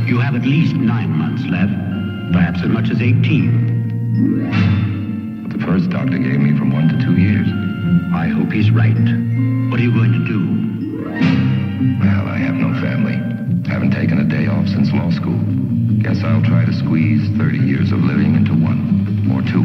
You have at least 9 months left, perhaps as much as 18. The first doctor gave me from 1 to 2 years. I hope he's right. What are you going to do? Well, I have no family. Haven't taken a day off since law school. Guess I'll try to squeeze 30 years of living into 1 or 2.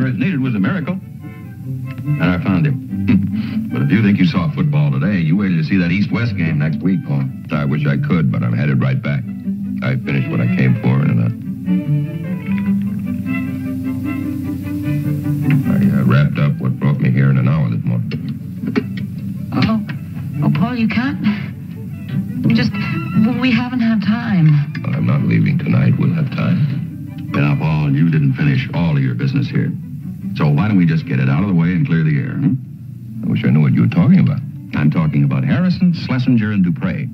Needed was a miracle. And I found him. But if you think you saw football today, you wait till you see that East-West game next week, Paul. I wish I could, but I'm headed right back. I finished what I came for, and I wrapped up what brought me here in an hour this morning. Oh, Paul, you can't. We haven't had time. Well, I'm not leaving tonight. We'll have time. Now, Paul, you didn't finish all of your business here. So why don't we just get it out of the way and clear the air, I wish I knew what you were talking about. I'm talking about Harrison, Schlesinger, and Dupre.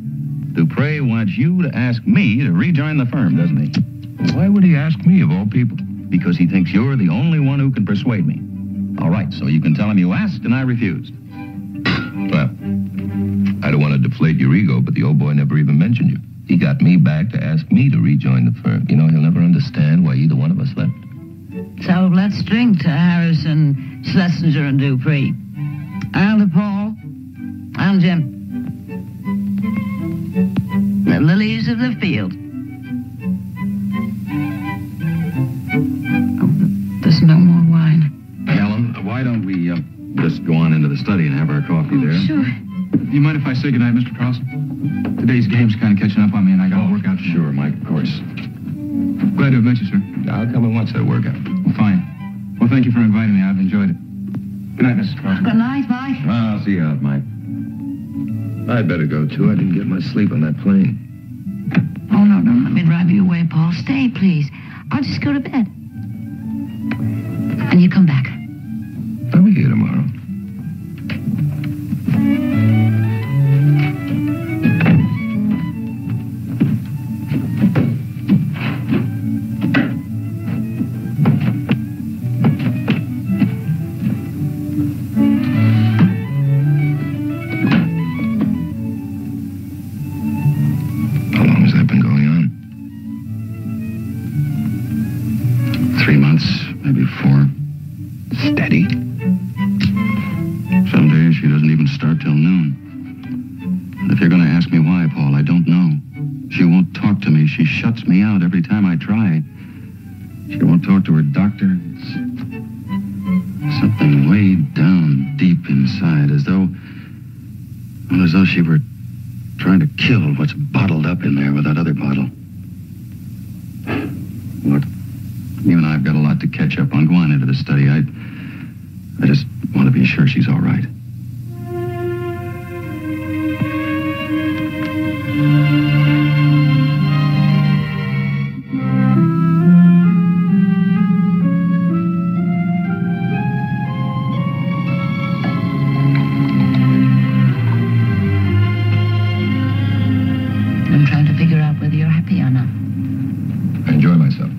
Dupre wants you to ask me to rejoin the firm, doesn't he? Why would he ask me, of all people? Because he thinks you're the only one who can persuade me. All right, so you can tell him you asked and I refused. Well, I don't want to deflate your ego, but the old boy never even mentioned you. He got me back to ask me to rejoin the firm. You know, he'll never understand why either one of us left. So let's drink to Harrison, Schlesinger, and Dupree. And to Paul. And Jim. The lilies of the field. Oh, there's no more wine. Ellen, why don't we just go on into the study and have our coffee there? Sure. Do you mind if I say goodnight, Mr. Carlson? Today's game's kind of catching up on me, and I got to work out. Sure, Mike, of course. Glad to have met you, sir. I'll come and watch that workout. Well, fine. Well, thank you for inviting me. I've enjoyed it. Good night, Mrs. Carlson. Good night, Mike. Well, I'll see you out, Mike. I'd better go, too. I didn't get my sleep on that plane. Oh, no, don't let me drive you away, Paul. Stay, please. I'll just go to bed. And you come back. I'll be here tomorrow. months, maybe 4. Steady? Some days she doesn't even start till noon. And if you're going to ask me why, Paul, I don't know. She won't talk to me. She shuts me out every time I try. She won't talk to her doctor. It's something way down deep inside, as though she were trying to kill what's bottled up in there with that other bottle. Look, you and I have got a lot to catch up on. Go on into the study. I just want to be sure she's all right. I'm trying to figure out whether you're happy or not. I enjoy myself.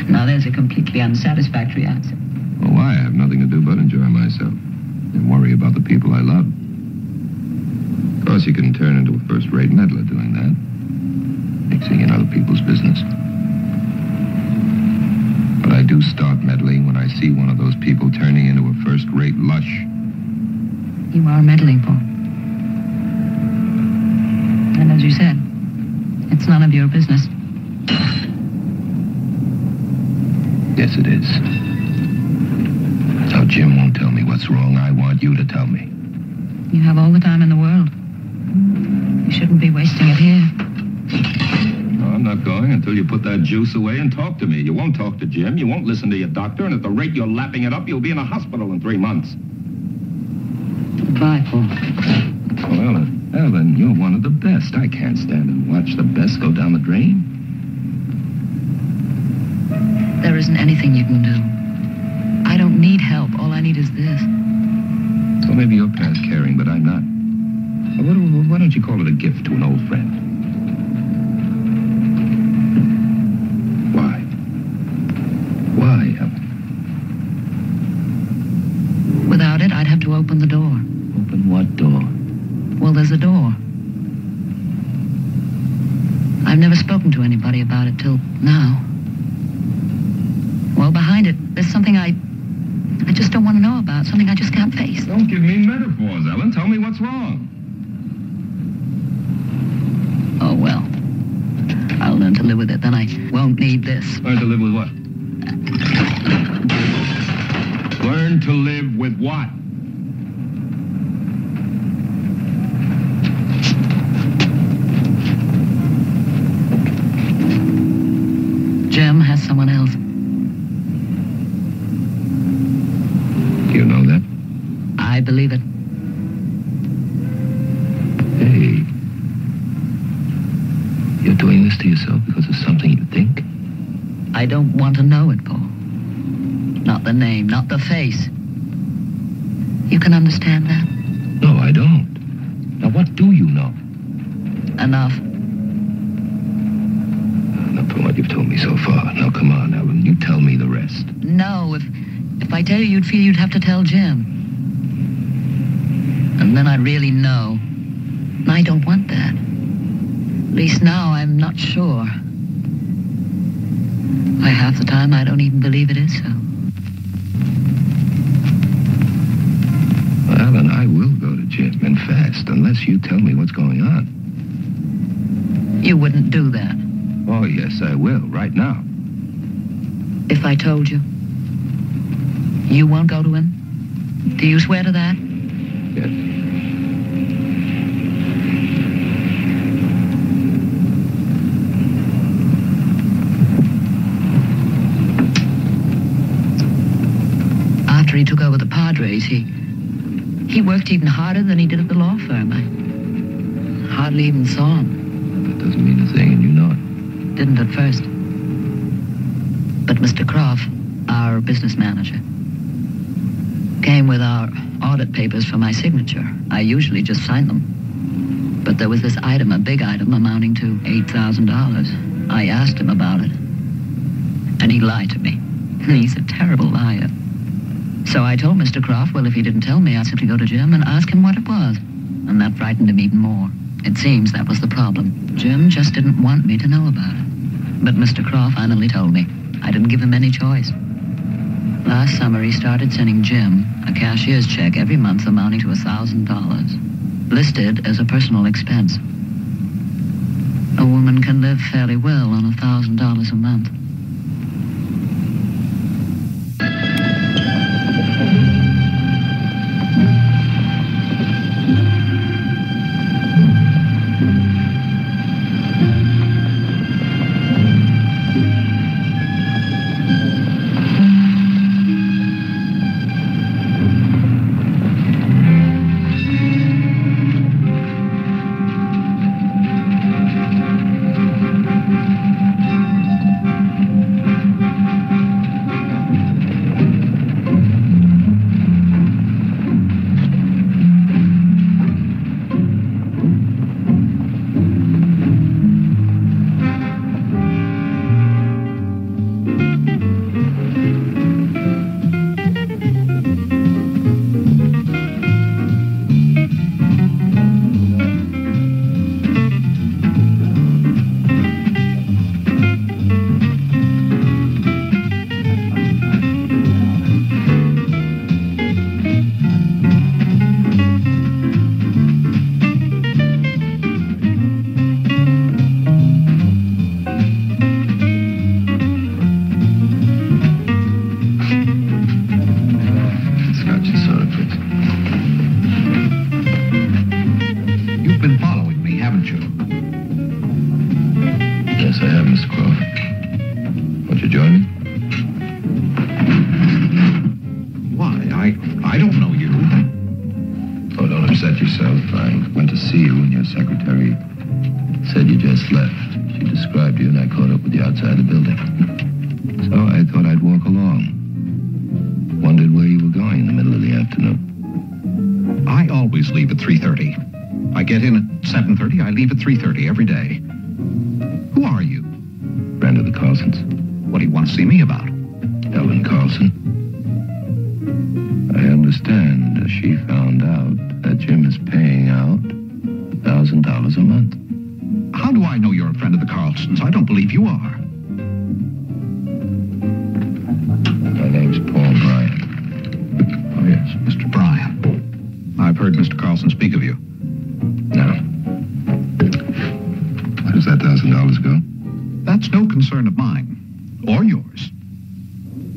Now, there's a completely unsatisfactory answer. Well, why? I have nothing to do but enjoy myself and worry about the people I love. Of course, you can turn into a first-rate meddler doing that, mixing in other people's business. But I do start meddling when I see one of those people turning into a first-rate lush. You are meddling, Paul. And as you said, it's none of your business. Yes, it is. Now, Jim won't tell me what's wrong. I want you to tell me. You have all the time in the world. You shouldn't be wasting it here. No, I'm not going until you put that juice away and talk to me. You won't talk to Jim. You won't listen to your doctor. And at the rate you're lapping it up, you'll be in a hospital in 3 months. Goodbye, Paul. Well, Ellen, you're one of the best. I can't stand and watch the best go down the drain. There isn't anything you can do. I don't need help. All I need is this. Well, maybe you're past caring, but I'm not. Why don't you call it a gift to an old friend? Why? Why, Ellen? Without it, I'd have to open the door. Open what door? Well, there's a door. I've never spoken to anybody about it till now. Well, behind it, there's something I just don't want to know about, something I just can't face. Don't give me metaphors, Ellen. Tell me what's wrong. Oh, well. I'll learn to live with it. Then I won't need this. Learn to live with what? Learn to live with what? Jim has someone else. You know that? I believe it. Hey. You're doing this to yourself because of something you think? I don't want to know it, Paul. Not the name, not the face. You can understand that? No, I don't. Now, what do you know? Enough. Not from what you've told me so far. Now, come on, Ellen. You tell me the rest. No, if I tell you, you'd feel you'd have to tell Jim. And then I'd really know. And I don't want that. At least now I'm not sure. By half the time, I don't even believe it is so. Well, Ellen, I will go to Jim, and fast, unless you tell me what's going on. You wouldn't do that. Oh, yes, I will, right now. If I told you, you won't go to him? Do you swear to that? Yes. After he took over the Padres, he worked even harder than he did at the law firm. I hardly even saw him. That doesn't mean a thing, and you know it. Didn't at first. But Mr. Croft, our business manager, came with our audit papers for my signature. I usually just sign them. But there was this item, a big item, amounting to $8,000. I asked him about it. And he lied to me. He's a terrible liar. So I told Mr. Croft, well, if he didn't tell me, I'd simply go to Jim and ask him what it was. And that frightened him even more. It seems that was the problem. Jim just didn't want me to know about it. But Mr. Croft finally told me. I didn't give him any choice. Last summer, he started sending Jim a cashier's check every month amounting to $1,000, listed as a personal expense. A woman can live fairly well on $1,000 a month. Leave at 3:30 every day. Who are you? Friend of the Carlsons. What do you want to see me about? Ellen Carlson. I understand she found out that Jim is paying out $1,000 a month. How do I know you're a friend of the Carlsons? I don't believe you are. My name's Paul Bryan. Oh, yes, Mr. Bryan. I've heard Mr. Carlson speak of you. No. Where does that $1,000 go? That's no concern of mine. Or yours.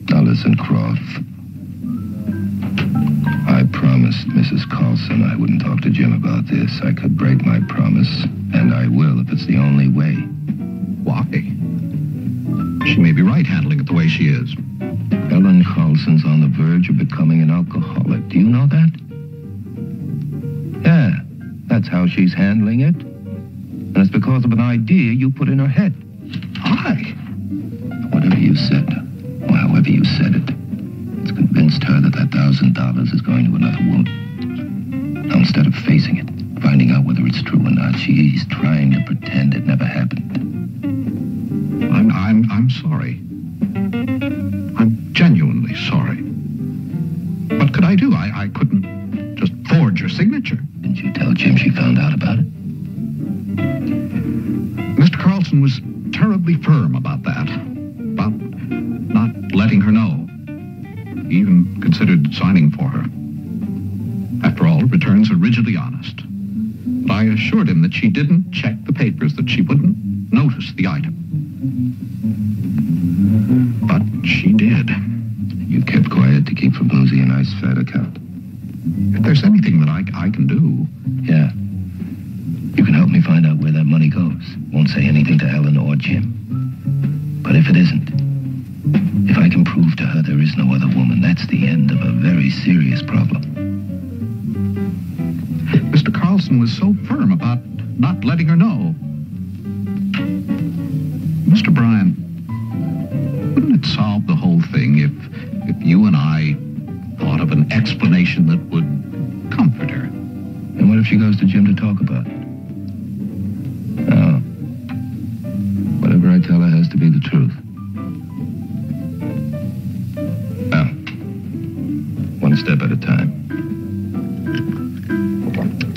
Now listen, Croft. I promised Mrs. Carlson I wouldn't talk to Jim about this. I could break my promise, and I will if it's the only way. Why? She may be right handling it the way she is. Ellen Carlson's on the verge of becoming an alcoholic. Do you know that? Yeah, that's how she's handling it. And it's because of an idea you put in her head. I? Whatever you said, or however you said it, it's convinced her that $1,000 is going to another woman. Now, instead of facing it, finding out whether it's true or not, she's trying to pretend it never happened. I'm sorry. I'm genuinely sorry. What could I do? I couldn't just forge your signature. Didn't you tell Jim she found out about it? Mr. Carlson was terribly firm about that. About not letting her know. He even considered signing for her. After all, returns are rigidly honest. But I assured him that she didn't check the papers, that she wouldn't notice the item. But she did. You kept quiet to keep from losing a nice fat account. If there's anything that I can do... Yeah. You can help me find out where that money goes. Won't say anything to Ellen or Jim. But if it isn't, if I can prove to her there is no other woman, that's the end of a very serious problem. Mr. Carlson was so firm about not letting her know. Mr. Bryan, wouldn't it solve the whole thing if you and I thought of an explanation that would comfort her? And what if she goes to Jim to talk about it? No. Whatever I tell her has to be the truth. Now, one step at a time.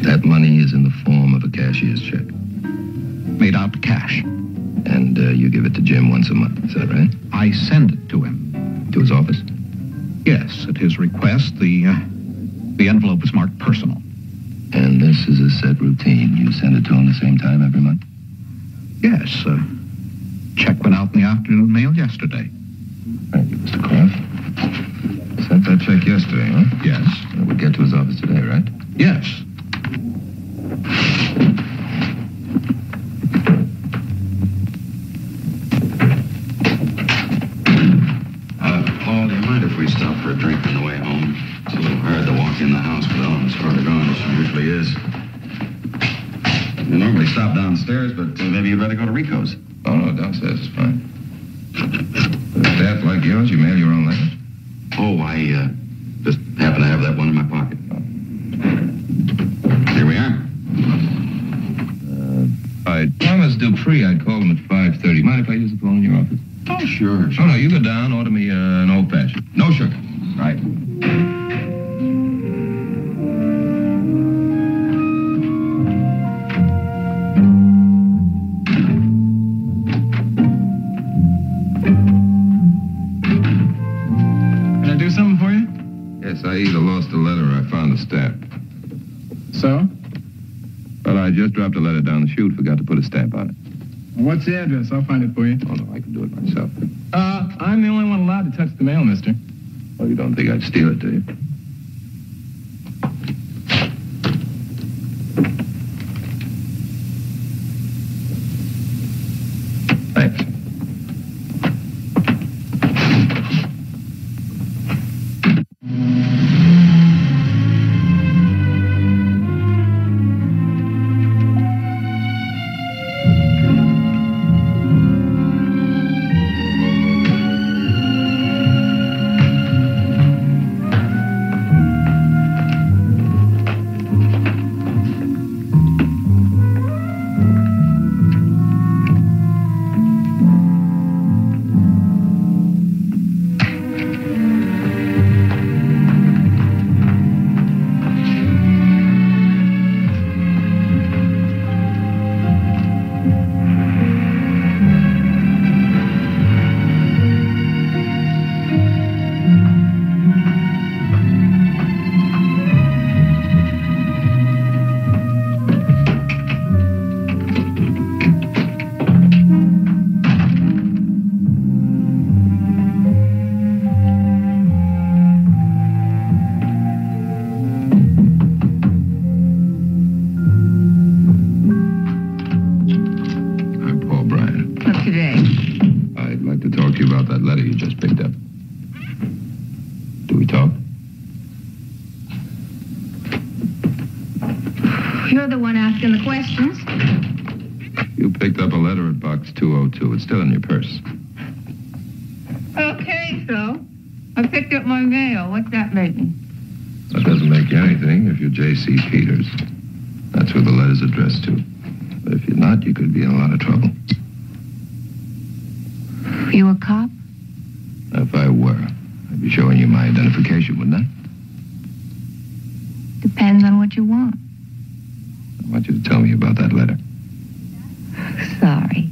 That money is in the form of a cashier's check. Made out cash. And you give it to Jim once a month, is that right? I send it to him. To his office? Yes, at his request, the envelope is marked personal. And this is a set routine. You send it to him the same time every month? Yes, check went out in the afternoon mail yesterday. Thank you, Mr. Croft. Sent that check yesterday, huh? Yes. It would get to his office today, right? Yes. Paul, do you mind if we stop for a drink on the way home? It's a little hard to walk in the house with Ellen as far gone as she usually is. We normally stop downstairs, but maybe you'd rather go to Rico's. Oh, no, downstairs is fine. With a staff like yours, you mail your own letters? Oh, I just happen to have that one in my pocket. Here we are. I promised Dupree I'd call him at 5:30. Mind if I use the phone in your office? Oh, sure. Oh, no, you go down, order me an old-fashioned. No sugar. Right. Can I do something for you? Yes, I either lost a letter or I found a stamp. So? Well, I just dropped a letter down the chute, forgot to put a stamp on it. What's the address? I'll find it for you. Oh, no, I can do it myself. I'm the only one allowed to touch the mail, mister. Oh, you don't think I'd steal it, do you? Thanks. You're the one asking the questions. You picked up a letter at box 202. It's still in your purse. Okay, so I picked up my mail. What's that making? That doesn't make you anything if you're J.C. Peters. That's who the letter's addressed to. But if you're not, you could be in a lot of trouble. You a cop? If I were, I'd be showing you my identification, wouldn't I? Depends on what you want. I want you to tell me about that letter. Sorry.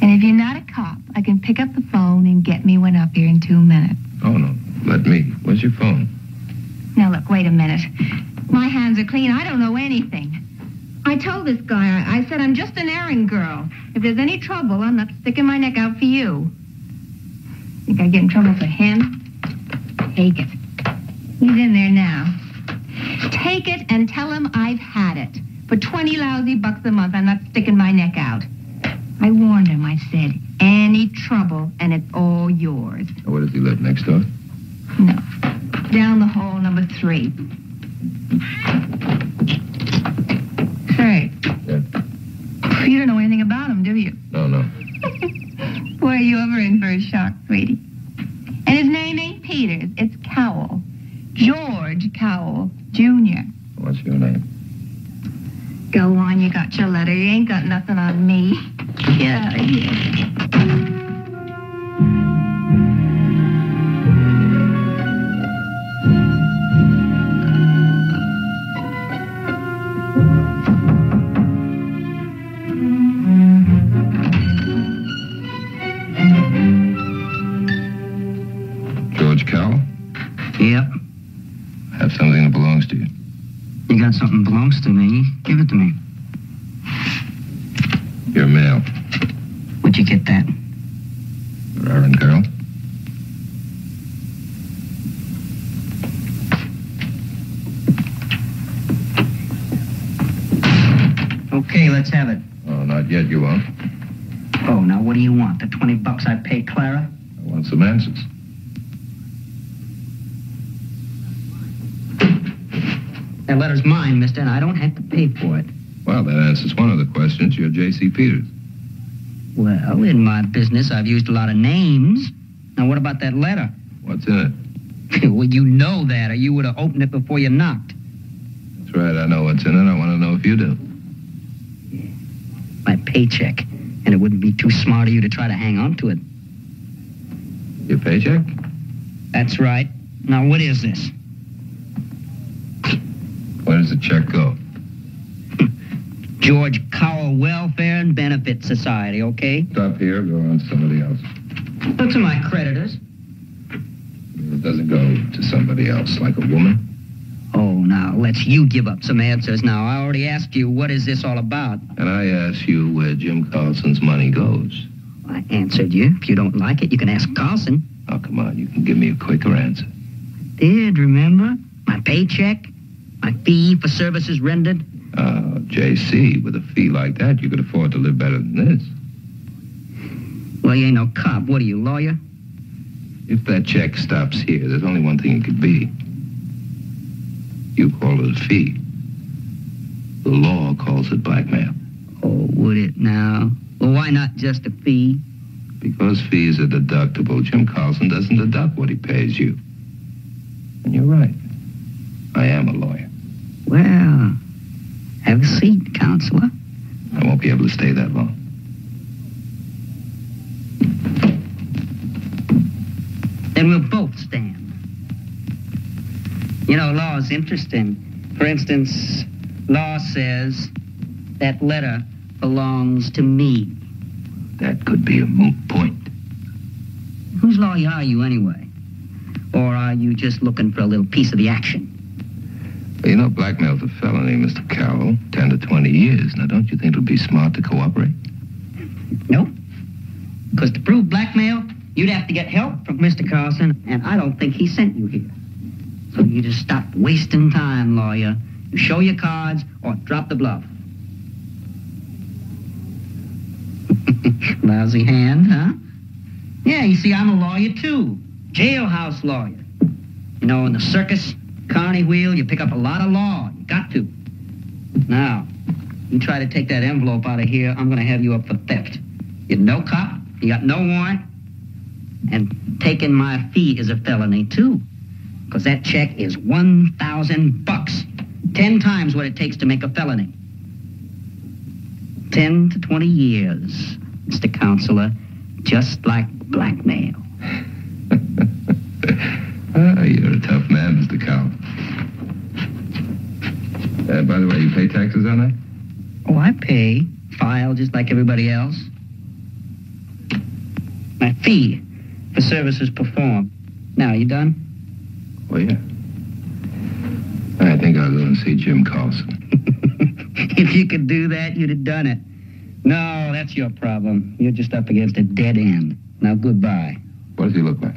And if you're not a cop, I can pick up the phone and get me one up here in 2 minutes. Oh, no. Let me. Where's your phone? Now, look, wait a minute. My hands are clean. I don't know anything. I told this guy, I said I'm just an errand girl. If there's any trouble, I'm not sticking my neck out for you. Think I'd get in trouble for him? Take it. He's in there now. Take it and tell him I've had it. For 20 lousy bucks a month, I'm not sticking my neck out. I warned him, I said, any trouble, and it's all yours. Where does he live, next door? No. Down the hall, number 3. Say. Yeah. You don't know anything about him, do you? No. Boy, you ever in for a shock, sweetie. And his name ain't Peters, it's Cowell. George Cowell, Jr. What's your name? Go on, you got your letter. You ain't got nothing on me. Get out of here. Yep. Have something that belongs to you. You got something that belongs to me, give it to me. Your mail. Where'd you get that? Your errand girl. Okay, let's have it. Oh, not yet, you won't. Oh, now what do you want? The $20 I paid Clara? I want some answers. That letter's mine, mister, and I don't have to pay for it. Well, that answers one of the questions. You're J.C. Peters. Well, in my business, I've used a lot of names. Now, what about that letter? What's in it? Well, you know that, or you would have opened it before you knocked. That's right, I know what's in it. I want to know if you do. My paycheck. And it wouldn't be too smart of you to try to hang on to it. Your paycheck? That's right. Now, what is this? Where does the check go? George Cowell Welfare and Benefit Society, okay? Stop here, go on to somebody else. Those are my creditors. It doesn't go to somebody else, like a woman? Oh, now, let's you give up some answers now. I already asked you, what is this all about? And I ask you where Jim Carlson's money goes. I answered you. If you don't like it, you can ask Carlson. Oh, come on, you can give me a quicker answer. Did, remember? My paycheck, my fee for services rendered. J.C., with a fee like that, you could afford to live better than this. Well, you ain't no cop. What are you, lawyer? If that check stops here, there's only one thing it could be. You call it a fee. The law calls it blackmail. Oh, would it now? Well, why not just a fee? Because fees are deductible. Jim Carlson doesn't deduct what he pays you. And you're right. I am a lawyer. Well, have a seat, counselor. I won't be able to stay that long. Then we'll both stand. You know, law is interesting. For instance, law says that letter belongs to me. That could be a moot point. Whose lawyer are you, anyway? Or are you just looking for a little piece of the action? Well, you know, blackmail's a felony, Mr. Cowell. 10 to 20 years. Now, don't you think it would be smart to cooperate? Nope. Because to prove blackmail, you'd have to get help from Mr. Carlson, and I don't think he sent you here. So you just stop wasting time, lawyer. You show your cards or drop the bluff. Lousy hand, huh? Yeah, you see, I'm a lawyer, too. Jailhouse lawyer. You know, in the circus, carny wheel, you pick up a lot of law. You got to. Now, you try to take that envelope out of here, I'm going to have you up for theft. You're no cop, you got no warrant, and taking my fee is a felony, too. Because that check is $1,000. 10 times what it takes to make a felony. 10 to 20 years, Mr. Counselor, just like blackmail. You're a tough man, Mr. Cowell. By the way, you pay taxes on that? Oh, I pay. File just like everybody else. My fee for services performed. Now, you done? Well, yeah. I think I'll go and see Jim Carlson. If you could do that, you'd have done it. No, that's your problem. You're just up against a dead end. Now, goodbye. What does he look like?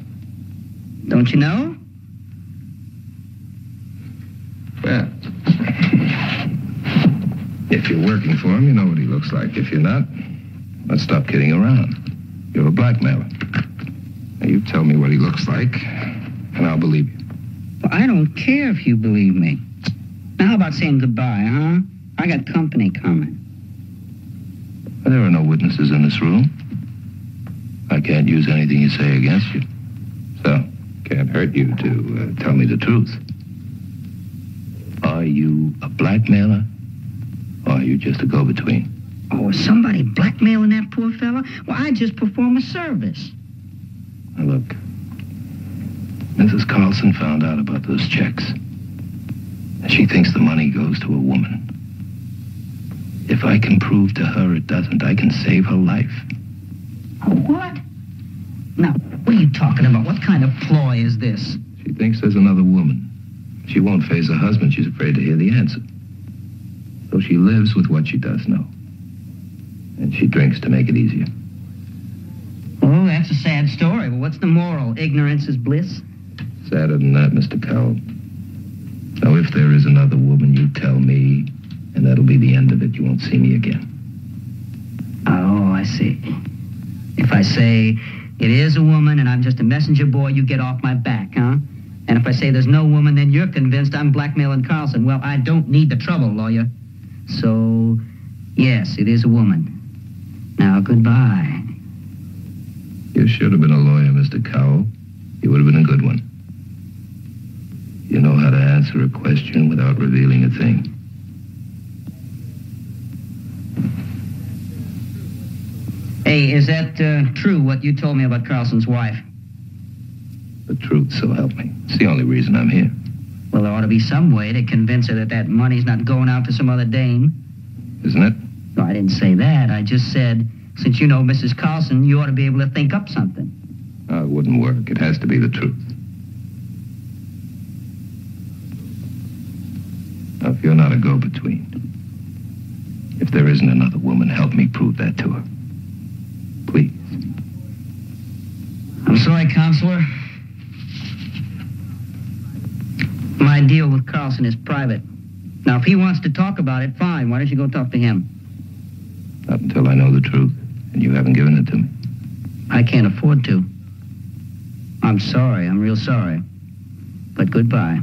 Don't you know? Well, if you're working for him, you know what he looks like. If you're not, let's stop kidding around. You're a blackmailer. Now, you tell me what he looks like, and I'll believe you. Well, I don't care if you believe me. Now, how about saying goodbye, huh? I got company coming. There are no witnesses in this room. I can't use anything you say against you. So, can't hurt you to tell me the truth. Are you a blackmailer, or are you just a go-between? Oh, is somebody blackmailing that poor fella? Well, I just perform a service. Now, look. Mrs. Carlson found out about those checks. And she thinks the money goes to a woman. If I can prove to her it doesn't, I can save her life. Oh, what? Now, what are you talking about? What kind of ploy is this? She thinks there's another woman. She won't face her husband. She's afraid to hear the answer. So she lives with what she does know. And she drinks to make it easier. Oh, that's a sad story. Well, what's the moral? Ignorance is bliss? Sadder than that, Mr. Cowell. Now, if there is another woman, you tell me, and that'll be the end of it. You won't see me again. Oh, I see. If I say it is a woman and I'm just a messenger boy, you get off my back, huh? And if I say there's no woman, then you're convinced I'm blackmailing Carlson. Well, I don't need the trouble, lawyer. So, yes, it is a woman. Now, goodbye. You should have been a lawyer, Mr. Cowell. You would have been a good one. You know how to answer a question without revealing a thing. Hey, is that true, what you told me about Carlson's wife? The truth, so help me. It's the only reason I'm here. Well, there ought to be some way to convince her that that money's not going out to some other dame. Isn't it? No, I didn't say that. I just said, since you know Mrs. Carlson, you ought to be able to think up something. Oh, it wouldn't work. It has to be the truth. Now, if you're not a go-between, if there isn't another woman, help me prove that to her. Please. I'm sorry, Counselor. My deal with Carlson is private. Now, if he wants to talk about it, fine. Why don't you go talk to him? Not until I know the truth, and you haven't given it to me. I can't afford to. I'm sorry. I'm real sorry. But goodbye.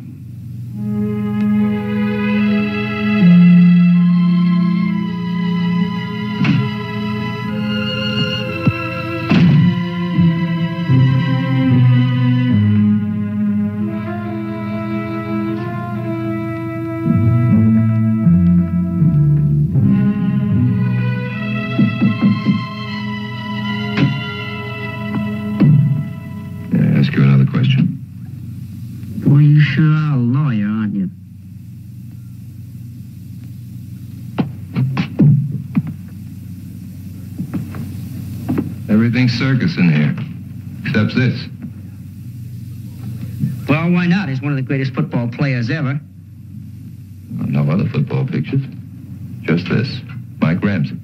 Everything's circus in here, except this. Well, why not? He's one of the greatest football players ever. No other football pictures. Just this. Mike Ramsey.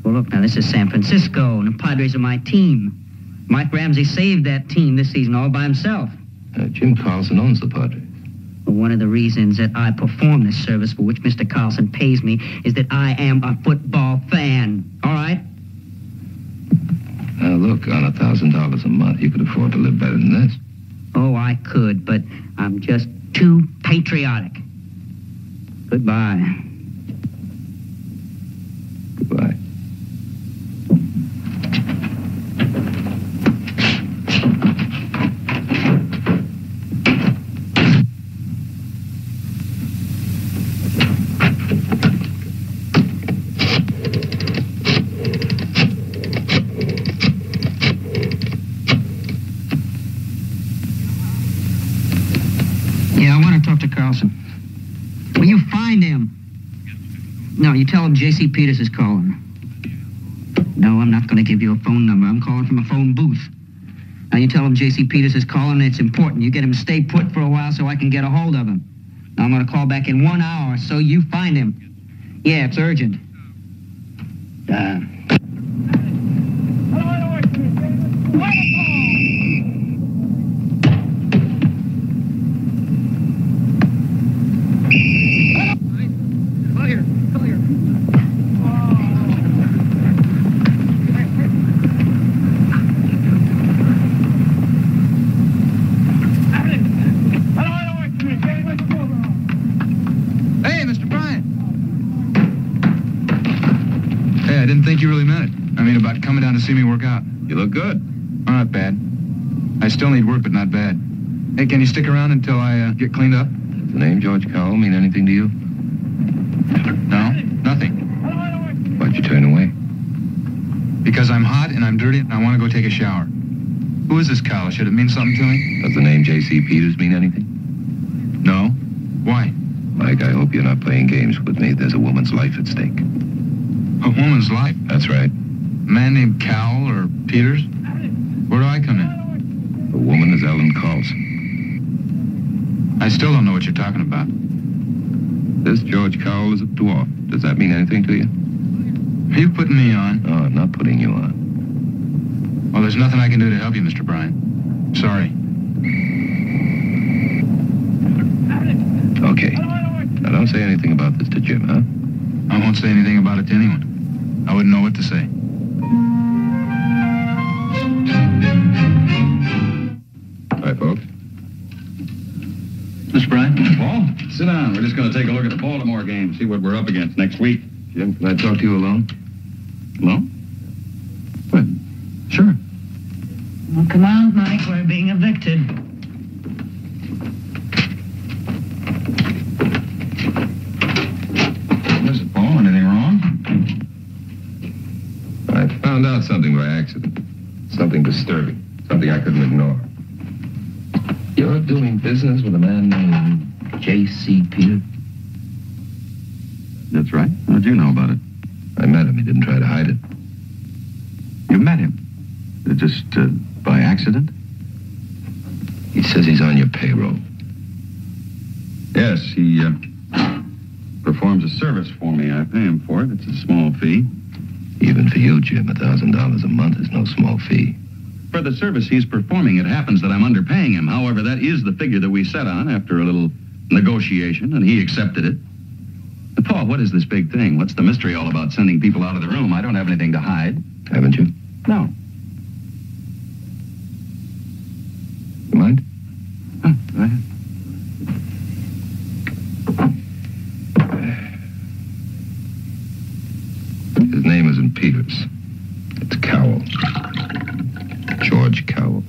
Well, look, now, this is San Francisco, and the Padres are my team. Mike Ramsey saved that team this season all by himself. Jim Carlson owns the Padres. Well, one of the reasons that I perform this service for which Mr. Carlson pays me is that I am a football fan. All right? Now, look, on $1,000 a month, you could afford to live better than this. Oh, I could, but I'm just too patriotic. Goodbye. Goodbye. Carlson. Will you find him? No, you tell him J.C. Peters is calling. No, I'm not going to give you a phone number. I'm calling from a phone booth. Now, you tell him J.C. Peters is calling, and it's important. You get him to stay put for a while so I can get a hold of him. Now, I'm going to call back in 1 hour, so you find him. Yeah, it's urgent. To see me work out. You look good. Oh, not bad. I still need work, but not bad. Hey, can you stick around until I get cleaned up? Does the name George Cowell mean anything to you? No, nothing. Why'd you turn away? Because I'm hot and I'm dirty and I want to go take a shower. Who is this Cowell? Should it mean something to me? Does the name J.C. Peters mean anything? No. Why? Mike, I hope you're not playing games with me. There's a woman's life at stake. A woman's life? That's right. A man named Cowell or Peters? Where do I come in? The woman is Ellen Carlson. I still don't know what you're talking about. This George Cowell is a dwarf. Does that mean anything to you? Are you putting me on? No, I'm not putting you on. Well, there's nothing I can do to help you, Mr. Bryan. Sorry. Okay. Now, don't say anything about this to Jim, huh? I won't say anything about it to anyone. I wouldn't know what to say. All right, folks. Mr. Bryan? Paul, sit down. We're just going to take a look at the Baltimore game, see what we're up against next week. Jim, can I talk to you alone? Alone? Well, sure. Well, come on, Mike. We're being evicted. What is it, Paul? Anything wrong? I found out something by accident. Something disturbing. Something I couldn't ignore. You're doing business with a man named J.C. Peters? That's right. How did you know about it? I met him. He didn't try to hide it. You met him? Just by accident? He says he's on your payroll. Yes, he performs a service for me. I pay him for it. It's a small fee. Even for you, Jim, $1,000 a month is no small fee. For the service he's performing, it happens that I'm underpaying him. However, that is the figure that we set on after a little negotiation, and he accepted it. Paul, what is this big thing? What's the mystery all about sending people out of the room? I don't have anything to hide. Haven't you? No. You mind? Huh, go ahead. His name isn't Peters. It's Cowell. George Cowell.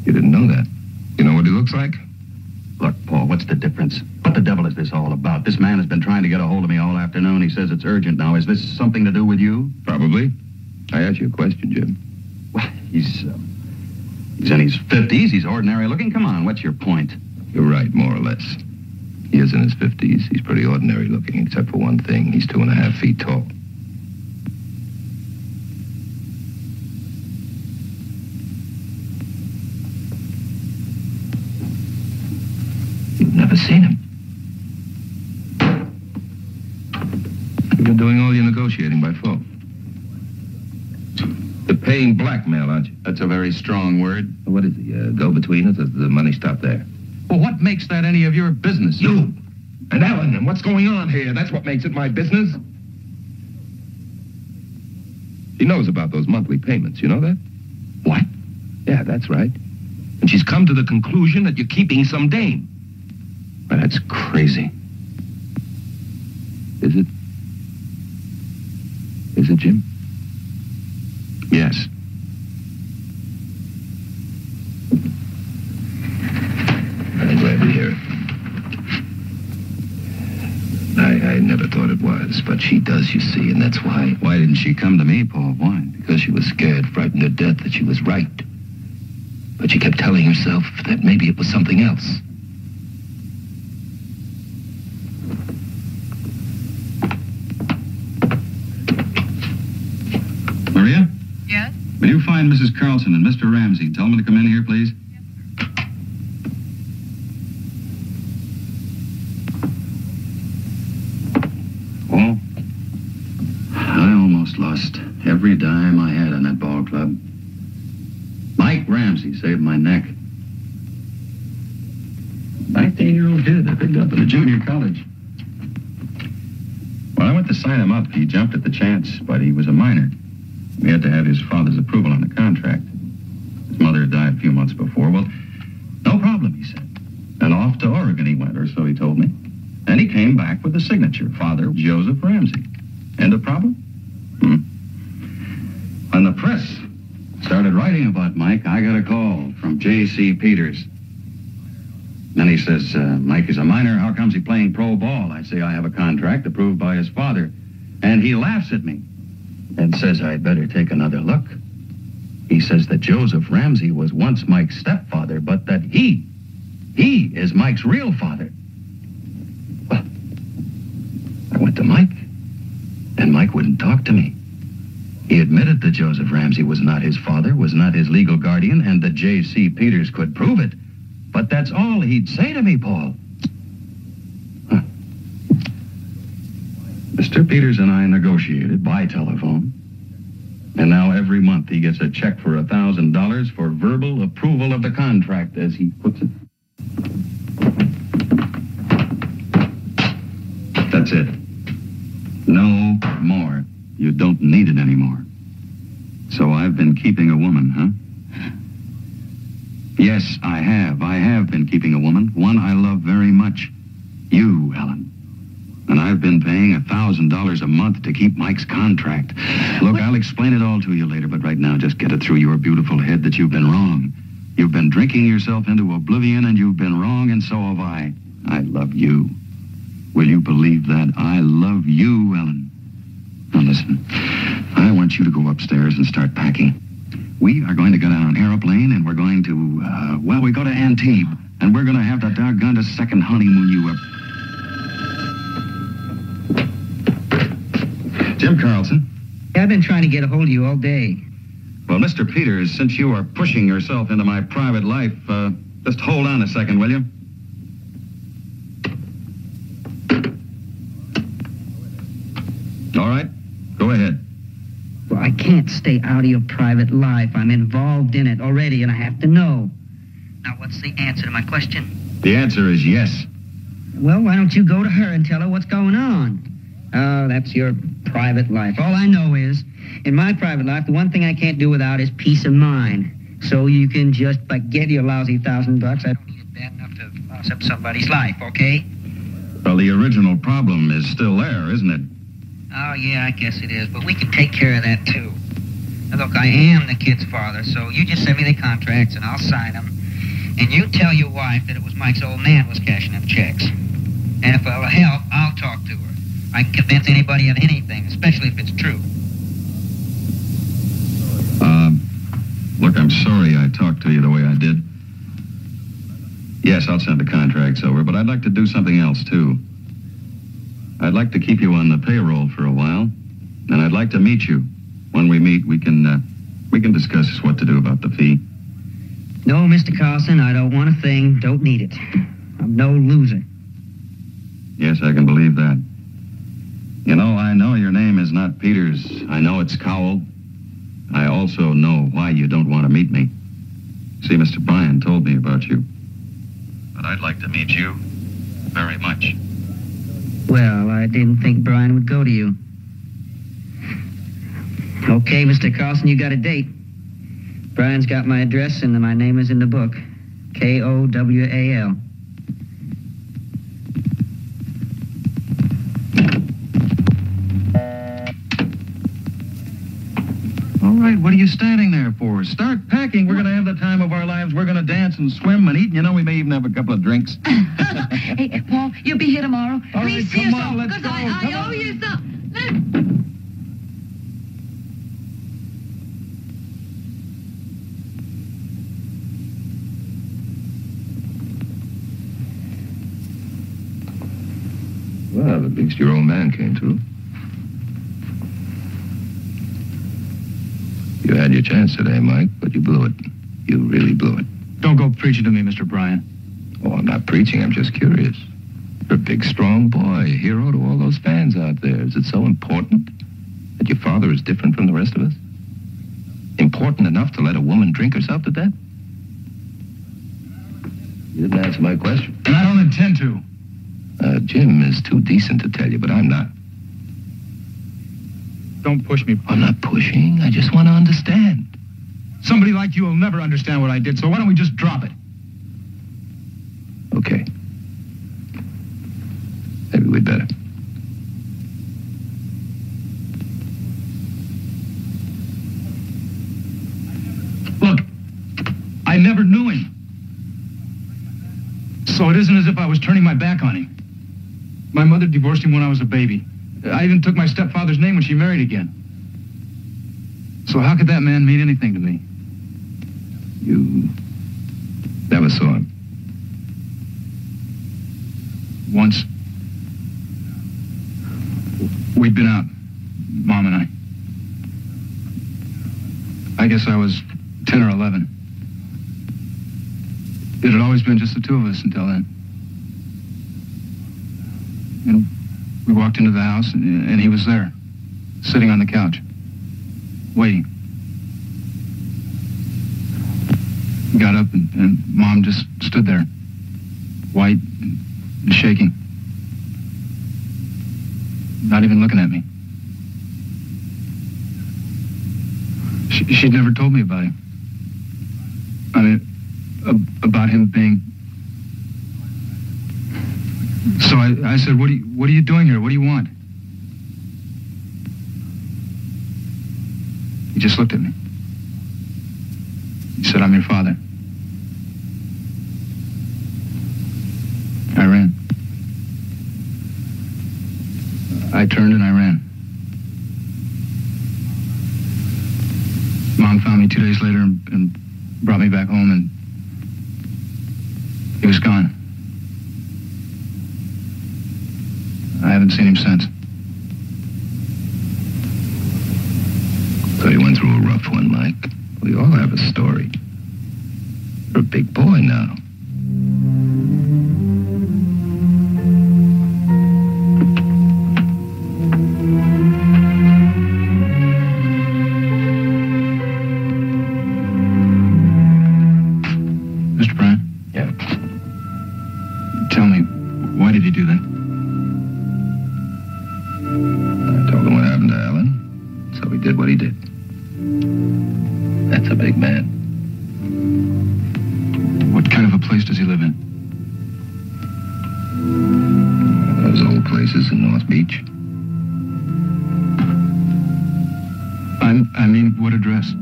You didn't know that? You know what he looks like? Look, Paul, what's the difference? What the devil is this all about? This man has been trying to get a hold of me all afternoon. He says it's urgent now. Is this something to do with you? Probably. I asked you a question, Jim. Well, he's in his 50s. He's ordinary looking. Come on, what's your point? You're right, more or less. He is in his 50s. He's pretty ordinary looking, except for one thing. He's 2.5 feet tall. You've never seen him. You've been doing all your negotiating by phone. You're paying blackmail, aren't you? That's a very strong word. What is he, go-between us? Does the money stop there? Well, what makes that any of your business? You and Ellen, and what's going on here? That's what makes it my business. She knows about those monthly payments. You know that? What? Yeah, that's right. And she's come to the conclusion that you're keeping some dame. Well, that's crazy. Is it? Is it, Jim? Yes. I'm glad to hear it. I never thought it was, but she does, you see, and that's why. Why didn't she come to me, Paul? Why? Because she was scared, frightened to death that she was right. But she kept telling herself that maybe it was something else. Maria? Yes? Will you find Mrs. Carlson and Mr. Ramsey? Tell them to come in here, please. Well, I almost lost every dime I had on that ball club. Mike Ramsey saved my neck. 19-year-old kid I picked up at a junior college. When I went to sign him up, he jumped at the chance, but he was a minor. We had to have his father's approval on the contract. His mother had died a few months before. Well, no problem, he said. And off to Oregon he went, or so he told me. And he came back with the signature, Father Joseph Ramsey. End of problem? When the press started writing about Mike, I got a call from J.C. Peters. Then he says, Mike is a minor. How comes he playing pro ball? I say I have a contract approved by his father. And he laughs at me and says I'd better take another look. He says that Joseph Ramsey was once Mike's stepfather, but that he is Mike's real father. Well, I went to Mike, and Mike wouldn't talk to me. He admitted that Joseph Ramsey was not his father, was not his legal guardian, and that J.C. Peters could prove it. But that's all he'd say to me, Paul. Huh. Mr. Peters and I negotiated by telephone. And now every month he gets a check for $1,000 for verbal approval of the contract, as he puts it. That's it. No more. You don't need it anymore. So I've been keeping a woman, huh? Yes, I have. I have been keeping a woman. One I love very much. You, Ellen. And I've been paying $1,000 a month to keep Mike's contract. Look, I'll explain it all to you later, but right now just get it through your beautiful head that you've been wrong. You've been drinking yourself into oblivion, and you've been wrong, and so have I. I love you. Will you believe that? I love you, Ellen. Now listen, I want you to go upstairs and start packing. We are going to get on an airplane, and we're going to, we go to Antibes, and we're going to have the doggone second honeymoon you ever... Jim Carlson. Yeah, I've been trying to get a hold of you all day. Well, Mr. Peters, since you are pushing yourself into my private life, just hold on a second, will you? All right, go ahead. Well, I can't stay out of your private life. I'm involved in it already, and I have to know. Now, what's the answer to my question? The answer is yes. Well, why don't you go to her and tell her what's going on? Oh, that's your private life. All I know is, in my private life, the one thing I can't do without is peace of mind. So you can just, get your lousy $1,000. I don't need it bad enough to louse up somebody's life, okay? Well, the original problem is still there, isn't it? Oh, yeah, I guess it is. But we can take care of that, too. Now, look, I am the kid's father, so you just send me the contracts, and I'll sign them. And you tell your wife that it was Mike's old man who was cashing them checks. And if it'll help, I'll talk to her. I can convince anybody of anything, especially if it's true. Look, I'm sorry I talked to you the way I did. Yes, I'll send the contracts over, but I'd like to do something else, too. I'd like to keep you on the payroll for a while, and I'd like to meet you. When we meet, we can discuss what to do about the fee. No, Mr. Carlson, I don't want a thing, don't need it. I'm no loser. Yes, I can believe that. You know, I know your name is not Peters. I know it's Cowell. I also know why you don't want to meet me. See, Mr. Bryan told me about you. But I'd like to meet you very much. Well, I didn't think Bryan would go to you. Okay, Mr. Carlson, you got a date. Bryan's got my address, and my name is in the book. Kowal. All right, what are you standing there for? Start packing. We're going to have the time of our lives. We're going to dance and swim and eat. And you know, we may even have a couple of drinks. Hey, Paul, you'll be here tomorrow. All Please right, see come us on, all, let's because go. I Come owe on. you some. Well, at least your old man came through. You had your chance today, Mike, but you blew it. You really blew it. Don't go preaching to me, Mr. Bryan. Oh, I'm not preaching. I'm just curious. You're a big, strong boy, a hero to all those fans out there. Is it so important that your father is different from the rest of us? Important enough to let a woman drink herself to death? You didn't answer my question. And I don't intend to. Jim is too decent to tell you, but I'm not. Don't push me. I'm not pushing. I just want to understand. Somebody like you will never understand what I did, so why don't we just drop it? Okay. Maybe we'd better. Look, I never knew him. So it isn't as if I was turning my back on him. My mother divorced him when I was a baby. I even took my stepfather's name when she married again. So how could that man mean anything to me? You never saw him. Once. We'd been out, Mom and I. I guess I was 10 or 11. It had always been just the two of us until then. You know, we walked into the house, and he was there, sitting on the couch, waiting. Got up, and Mom just stood there, white and shaking, not even looking at me. She'd never told me about him. I mean, about him being... So I said, what are you doing here? What do you want? He just looked at me. He said, I'm your father. I ran. I turned and I ran. Mom found me 2 days later and brought me back home, and he was gone. I haven't seen him since. So you went through a rough one, Mike. We all have a story. You're a big boy now. Mr. Bryan? Yeah. Tell me, why did he do that? I told him what happened to Alan, so he did what he did. That's a big man. What kind of a place does he live in? Those old places in North Beach. I mean, what address?